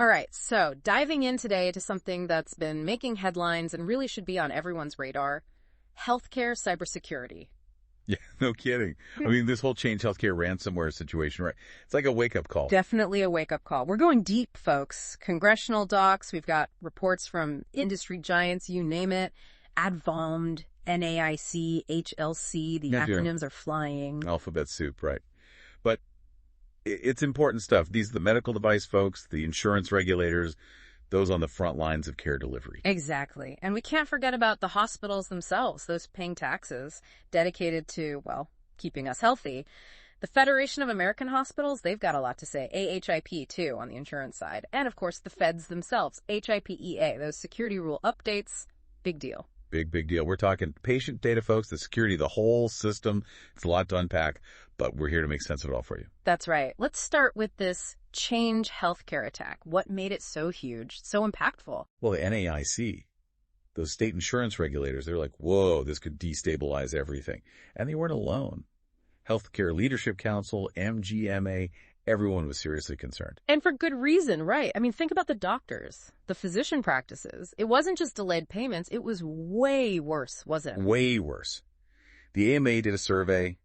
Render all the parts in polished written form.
All right, so diving in today to something that's been making headlines and really should be on everyone's radar, healthcare cybersecurity. Yeah, no kidding. I mean, this whole Change Healthcare ransomware situation, right? It's like a wake-up call. Definitely a wake-up call. We're going deep, folks. Congressional docs, we've got reports from industry giants, you name it. Advalmed, NAIC, HLC, the acronyms are flying. Alphabet soup, right? But it's important stuff. These are the medical device folks, the insurance regulators, those on the front lines of care delivery. Exactly. And we can't forget about the hospitals themselves, those paying taxes dedicated to, well, keeping us healthy. The Federation of American Hospitals, they've got a lot to say. AHIP, too, on the insurance side. And, of course, the feds themselves, HIPEA, those security rule updates, big deal. Big deal. We're talking patient data, folks, the security, the whole system. It's a lot to unpack, but we're here to make sense of it all for you. That's right. Let's start with this Change Healthcare attack. What made it so huge, so impactful? Well, the NAIC, those state insurance regulators, they're like, whoa, this could destabilize everything. And they weren't alone. Healthcare Leadership Council, MGMA, everyone was seriously concerned. And for good reason, right? I mean, think about the doctors, the physician practices. It wasn't just delayed payments. It was way worse, wasn't it? Way worse. The AMA did a survey,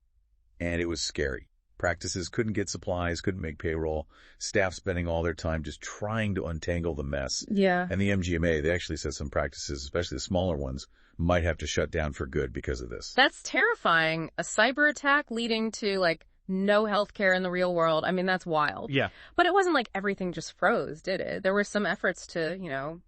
and it was scary. Practices couldn't get supplies, couldn't make payroll, staff spending all their time just trying to untangle the mess. Yeah. And the MGMA, they actually said some practices, especially the smaller ones, might have to shut down for good because of this. That's terrifying. A cyber attack leading to, no healthcare in the real world. I mean, that's wild. Yeah. But it wasn't like everything just froze, did it? There were some efforts to,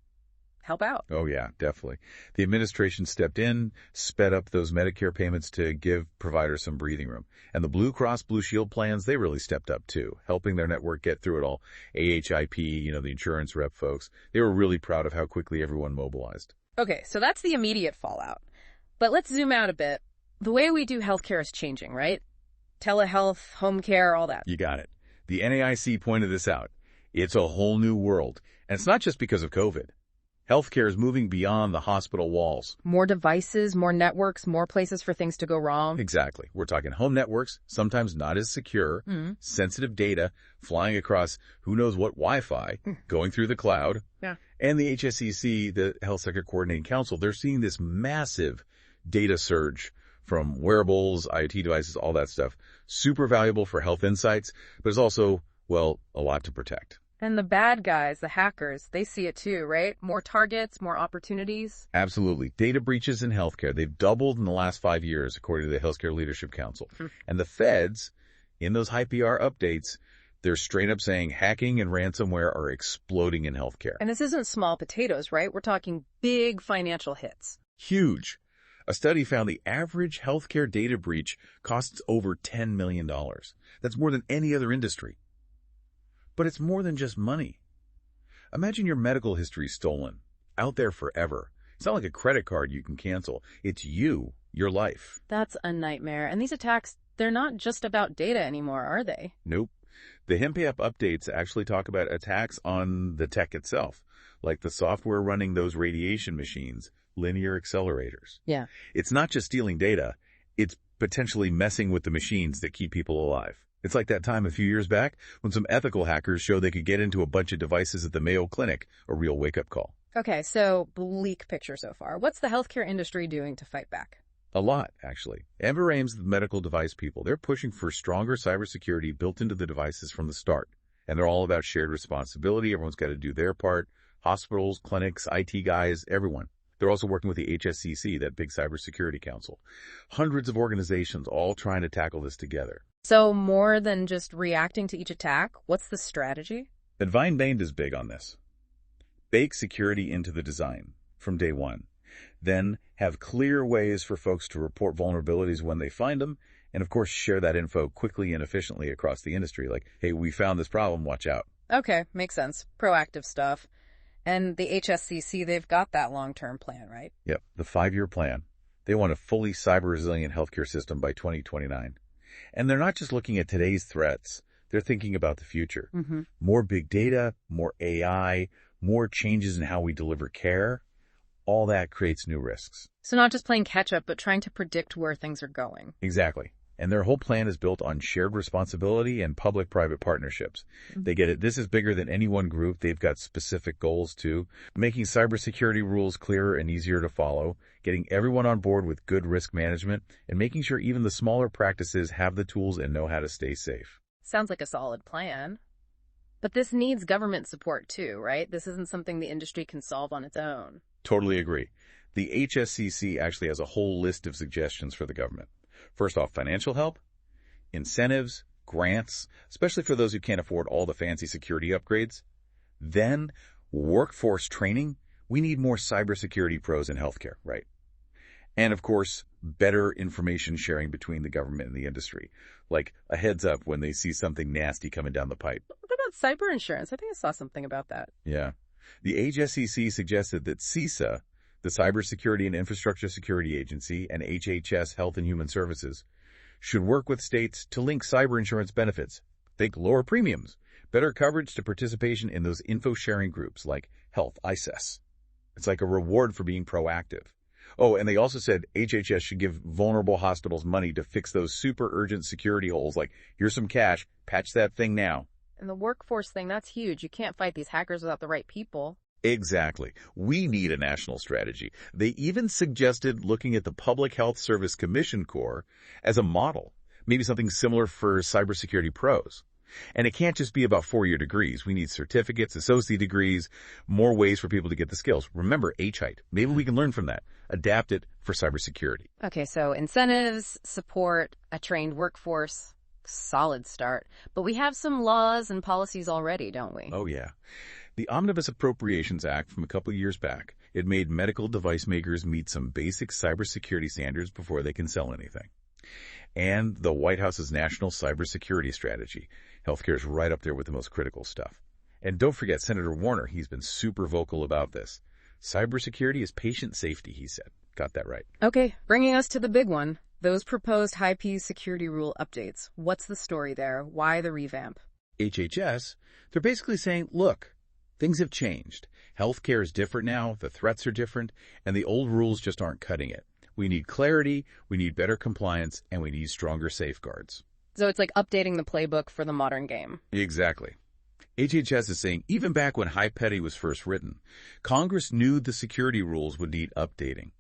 help out. Oh, yeah, definitely. The administration stepped in, sped up those Medicare payments to give providers some breathing room. And the Blue Cross Blue Shield plans, they really stepped up too, helping their network get through it all. AHIP, the insurance rep folks, they were really proud of how quickly everyone mobilized. Okay, so that's the immediate fallout. But let's zoom out a bit. The way we do healthcare is changing, right? Telehealth, home care, all that. You got it. The NAIC pointed this out. It's a whole new world. And it's not just because of COVID. Healthcare is moving beyond the hospital walls. More devices, more networks, more places for things to go wrong. Exactly. We're talking home networks, sometimes not as secure, sensitive data flying across who knows what Wi-Fi, going through the cloud. Yeah. And the HSCC, the Health Sector Coordinating Council, they're seeing this massive data surge from wearables, IoT devices, all that stuff. Super valuable for health insights, but it's also, a lot to protect. And the bad guys, the hackers, they see it too, right? More targets, more opportunities. Absolutely. Data breaches in healthcare, they've doubled in the last 5 years, according to the Healthcare Leadership Council. And the feds, in those HIPAA updates, they're straight up saying hacking and ransomware are exploding in healthcare. And this isn't small potatoes, right? We're talking big financial hits. Huge. A study found the average healthcare data breach costs over $10 million. That's more than any other industry. But it's more than just money. Imagine your medical history stolen, out there forever. It's not like a credit card you can cancel. It's you, your life. That's a nightmare. And these attacks, they're not just about data anymore, are they? Nope. The HIPAA updates actually talk about attacks on the tech itself, like the software running those radiation machines, linear accelerators. Yeah. It's not just stealing data. It's potentially messing with the machines that keep people alive. It's like that time a few years back when some ethical hackers showed they could get into a bunch of devices at the Mayo Clinic, a real wake-up call. Okay, so bleak picture so far. What's the healthcare industry doing to fight back? A lot, actually. Amber Ames, the medical device people, they're pushing for stronger cybersecurity built into the devices from the start. And they're all about shared responsibility. Everyone's got to do their part. Hospitals, clinics, IT guys, everyone. They're also working with the HSCC, that big cybersecurity council. Hundreds of organizations all trying to tackle this together. So more than just reacting to each attack, what's the strategy? Advine Bain is big on this. Bake security into the design from day one. Then have clear ways for folks to report vulnerabilities when they find them. And of course, share that info quickly and efficiently across the industry. Like, hey, we found this problem, watch out. Okay, makes sense. Proactive stuff. And the HSCC, they've got that long-term plan, right? Yep, the 5-year plan. They want a fully cyber-resilient healthcare system by 2029. And they're not just looking at today's threats. They're thinking about the future. More big data, more AI, more changes in how we deliver care. All that creates new risks. So not just playing catch-up, but trying to predict where things are going. Exactly. And their whole plan is built on shared responsibility and public-private partnerships. They get it. This is bigger than any one group. They've got specific goals, too. Making cybersecurity rules clearer and easier to follow, getting everyone on board with good risk management, and making sure even the smaller practices have the tools and know how to stay safe. Sounds like a solid plan. But this needs government support, too, right? This isn't something the industry can solve on its own. Totally agree. The HSCC actually has a whole list of suggestions for the government. First off, financial help, incentives, grants, especially for those who can't afford all the fancy security upgrades. Then, workforce training. We need more cybersecurity pros in healthcare, right? And of course, better information sharing between the government and the industry, like a heads up when they see something nasty coming down the pipe. What about cyber insurance? I think I saw something about that. Yeah. The HSCC suggested that CISA, the Cybersecurity and Infrastructure Security Agency, and HHS, Health and Human Services, should work with states to link cyber insurance benefits. Think lower premiums, better coverage to participation in those info-sharing groups like Health ISES. It's like a reward for being proactive. Oh, and they also said HHS should give vulnerable hospitals money to fix those super urgent security holes, like, here's some cash, patch that thing now. And the workforce thing, that's huge. You can't fight these hackers without the right people. Exactly. We need a national strategy. They even suggested looking at the Public Health Service Commission Corps as a model, maybe something similar for cybersecurity pros. And it can't just be about four-year degrees. We need certificates, associate degrees, more ways for people to get the skills. Remember HIPAA. Maybe we can learn from that. Adapt it for cybersecurity. Okay, so incentives, support, a trained workforce, solid start. But we have some laws and policies already, don't we? Oh, yeah. The Omnibus Appropriations Act from a couple of years back, it made medical device makers meet some basic cybersecurity standards before they can sell anything. And the White House's National Cybersecurity Strategy. Healthcare is right up there with the most critical stuff. And don't forget Senator Warner. He's been super vocal about this. Cybersecurity is patient safety, he said. Got that right. Okay, bringing us to the big one. Those proposed HIPAA Security Rule updates. What's the story there? Why the revamp? HHS, they're basically saying, look, things have changed. Healthcare is different now, the threats are different, and the old rules just aren't cutting it. We need clarity, we need better compliance, and we need stronger safeguards. So it's like updating the playbook for the modern game. Exactly. HHS is saying even back when HIPAA was first written, Congress knew the security rules would need updating.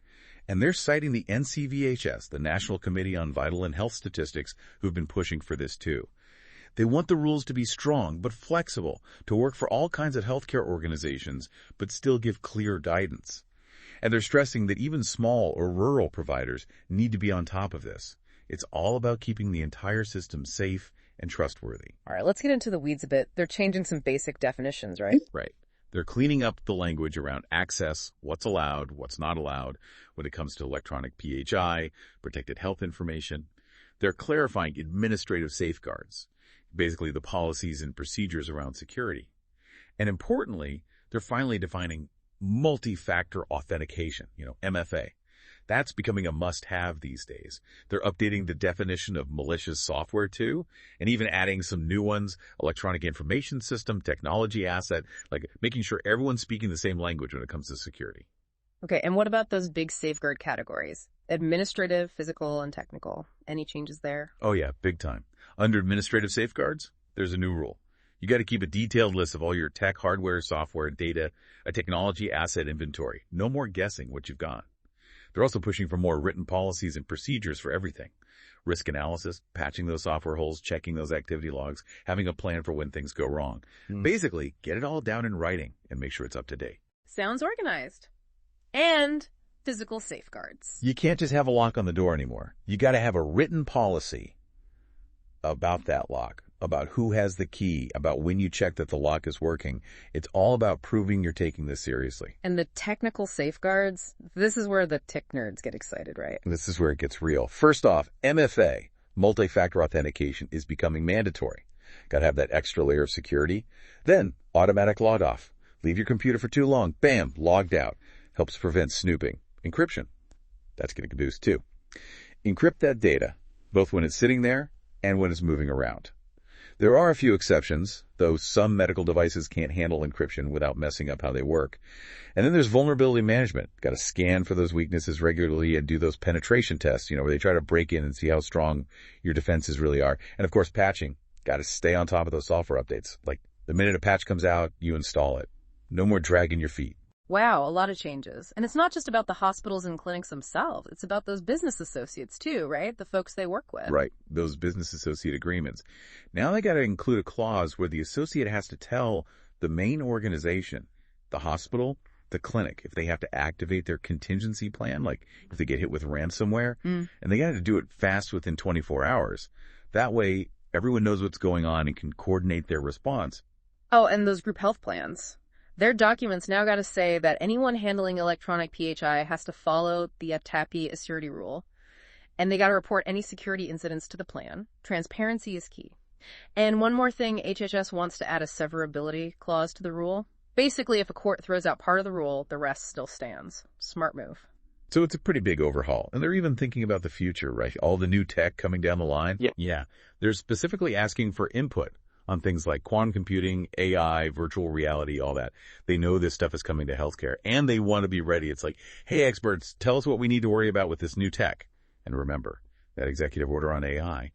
And they're citing the NCVHS, the National Committee on Vital and Health Statistics, who've been pushing for this too. They want the rules to be strong but flexible, to work for all kinds of healthcare organizations, but still give clear guidance. And they're stressing that even small or rural providers need to be on top of this. It's all about keeping the entire system safe and trustworthy. All right, let's get into the weeds a bit. They're changing some basic definitions, right? Right. They're cleaning up the language around access, what's allowed, what's not allowed when it comes to electronic PHI, protected health information. They're clarifying administrative safeguards, basically the policies and procedures around security. And importantly, they're finally defining multi-factor authentication, MFA. That's becoming a must-have these days. They're updating the definition of malicious software too, and even adding some new ones, electronic information system, technology asset, like making sure everyone's speaking the same language when it comes to security. Okay, and what about those big safeguard categories? Administrative, physical, and technical. Any changes there? Oh yeah, big time. Under administrative safeguards, there's a new rule. You got to keep a detailed list of all your tech, hardware, software, data, a technology asset inventory. No more guessing what you've got. They're also pushing for more written policies and procedures for everything. Risk analysis, patching those software holes, checking those activity logs, having a plan for when things go wrong. Basically, get it all down in writing and make sure it's up to date. Sounds organized. And physical safeguards. You can't just have a lock on the door anymore. You got to have a written policy about that lock, about who has the key, about when you check that the lock is working. It's all about proving you're taking this seriously. And the technical safeguards, this is where the tech nerds get excited, right? This is where it gets real. First off, MFA, multi-factor authentication, is becoming mandatory. Got to have that extra layer of security. Then, automatic log off. Leave your computer for too long. Bam, logged out. Helps prevent snooping. Encryption. That's getting a boost too. Encrypt that data, both when it's sitting there and when it's moving around. There are a few exceptions, though some medical devices can't handle encryption without messing up how they work. And then there's vulnerability management. Got to scan for those weaknesses regularly and do those penetration tests, where they try to break in and see how strong your defenses really are. And of course, patching. Got to stay on top of those software updates. Like the minute a patch comes out, you install it. No more dragging your feet. Wow, a lot of changes. And it's not just about the hospitals and clinics themselves. It's about those business associates too, right? The folks they work with. Right. Those business associate agreements. Now they got to include a clause where the associate has to tell the main organization, the hospital, the clinic, if they have to activate their contingency plan, like if they get hit with ransomware, and they got to do it fast within 24 hours. That way, everyone knows what's going on and can coordinate their response. Oh, and those group health plans. Their documents now got to say that anyone handling electronic PHI has to follow the HIPAA Security Rule, and they got to report any security incidents to the plan. Transparency is key. And one more thing, HHS wants to add a severability clause to the rule. Basically, if a court throws out part of the rule, the rest still stands. Smart move. So it's a pretty big overhaul. And they're even thinking about the future, right? All the new tech coming down the line. Yeah. They're specifically asking for input on things like quantum computing, AI, virtual reality, all that. They know this stuff is coming to healthcare, and they want to be ready. It's like, hey, experts, tell us what we need to worry about with this new tech. And remember, that executive order on AI,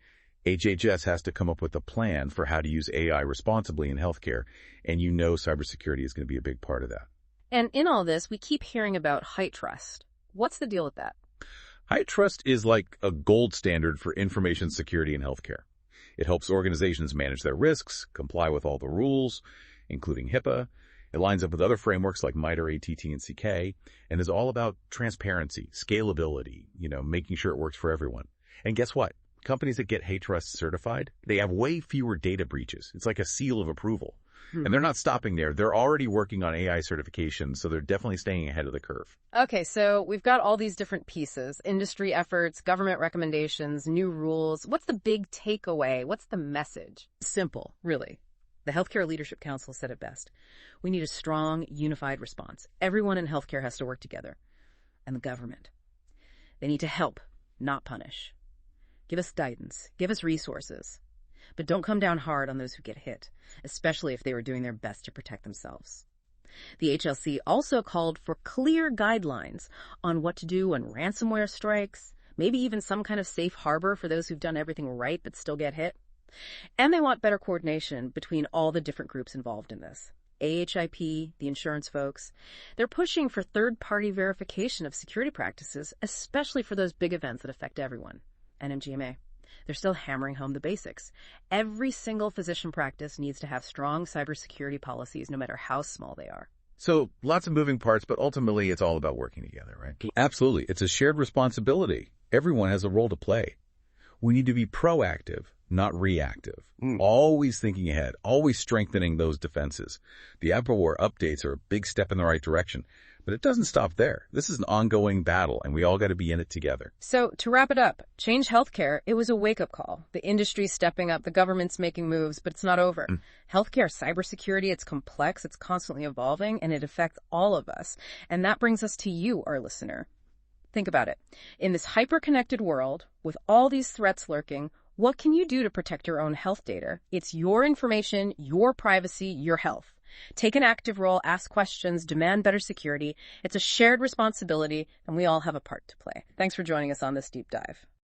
HHS has to come up with a plan for how to use AI responsibly in healthcare, and cybersecurity is going to be a big part of that. And in all this, we keep hearing about HITRUST. What's the deal with that? HITRUST is like a gold standard for information security in healthcare. It helps organizations manage their risks, comply with all the rules, including HIPAA. It lines up with other frameworks like MITRE, ATT, and CK, and is all about transparency, scalability, making sure it works for everyone. And guess what? Companies that get HITRUST certified, they have way fewer data breaches. It's like a seal of approval. And they're not stopping there. They're already working on AI certification, so they're definitely staying ahead of the curve. Okay, so we've got all these different pieces, industry efforts, government recommendations, new rules. What's the big takeaway? What's the message? Simple, really. The Healthcare Leadership Council said it best. We need a strong, unified response. Everyone in healthcare has to work together. And the government. They need to help, not punish. Give us guidance. Give us resources. But don't come down hard on those who get hit, especially if they were doing their best to protect themselves. The HLC also called for clear guidelines on what to do when ransomware strikes, maybe even some kind of safe harbor for those who've done everything right but still get hit. And they want better coordination between all the different groups involved in this. AHIP, the insurance folks, they're pushing for third-party verification of security practices, especially for those big events that affect everyone. And MGMA. They're still hammering home the basics. Every single physician practice needs to have strong cybersecurity policies, no matter how small they are. So lots of moving parts, but ultimately it's all about working together, right? Absolutely. It's a shared responsibility. Everyone has a role to play. We need to be proactive, not reactive. Always thinking ahead, always strengthening those defenses. The Apple updates are a big step in the right direction. But it doesn't stop there. This is an ongoing battle, and we all got to be in it together. So, to wrap it up, Change Healthcare, it was a wake-up call. The industry's stepping up, the government's making moves, but it's not over. Healthcare, cybersecurity, it's complex, it's constantly evolving, and it affects all of us. And that brings us to you, our listener. Think about it. In this hyper-connected world, with all these threats lurking, what can you do to protect your own health data? It's your information, your privacy, your health. Take an active role, ask questions, demand better security. It's a shared responsibility, and we all have a part to play. Thanks for joining us on this deep dive.